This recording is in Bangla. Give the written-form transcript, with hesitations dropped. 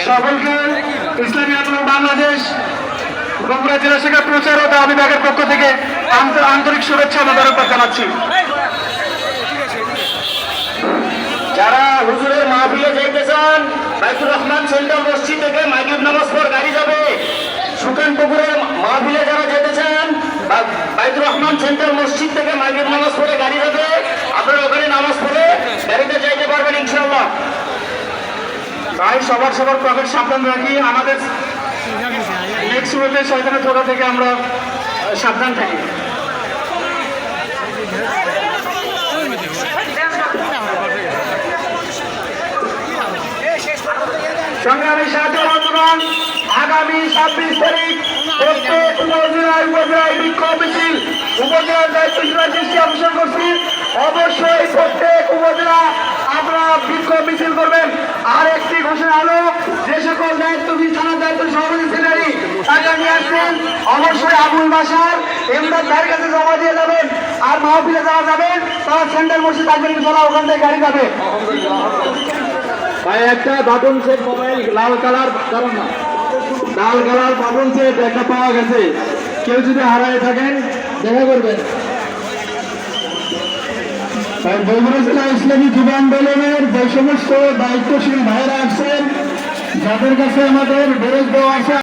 সকলকে ইসলামী আন্দোলন বাংলাদেশ বগুড়া জেলা শাখা প্রচার ও দাওয়া বিভাগের পক্ষ থেকে আন্তরিক শুভেচ্ছা ও মোবারকবাদ জানাচ্ছি। যারা হুজুরের মাহফিলে যাইতে চান, বাইতুর রহমান সেন্ট্রাল মসজিদ থেকে মাগরিব নামাজ পর গাড়ি যাবে। সুকান পুকুরের মাহফিলে যারা যেতে চান, বাইতুর রহমান সেন্ট্রাল মসজিদ থেকে মাগরিব নামাজ পড়ে গাড়ি যাবে। আপনারা ওখানে নামাজ পড়ে গাড়িতে যাইতে পারবেন ইনশাআল্লাহ। ভাই সবার পকেট সাবধান রাখি, আমাদের নেক্সট উইকে শয়তানের ধোঁকা থেকে আমরা সাবধান থাকি। সংগ্রামী সাহায্য বন্ধুগণ, আগামী 26 তারিখ প্রত্যেক উপজেলায় বিক্ষোভ মিছিল উপজেলার দায়িত্ব দৃষ্টি আকর্ষণ করছি। অবশ্যই প্রত্যেক উপজেলা আপনারা বিক্ষোভ মিছিল করবেন। আর একটি ঘোষণা হলো, যে সকল দায়িত্বশীল থানার দায়িত্ব সভাপতি ছিলেন টাকা নিয়ে আসছেন, অবশ্যই আবুল বাসার এমদাদ ভাইয়ের কাছে জমা দিয়ে যাবেন। আর মাহফিলে যাওয়া যাবেন তারা সেন্ট্রাল মসজিদ আসবেন ইনশাআল্লাহ, ওখান থেকে গাড়ি যাবে। ভাই একটা বাটন সেট মোবাইল লাল কালার, কারণ না লাল কালার বাটন সেট একটা পাওয়া গেছে, কেউ যদি হারায় থাকেন দেখা করবেন। বগুড়া জেলা ইসলামী যুব আন্দোলনের যে সমস্ত দায়িত্বশীল ভাইয়েরা আছেন, যাদের কাছে আমাদের ড্রেস দেওয়া আছে।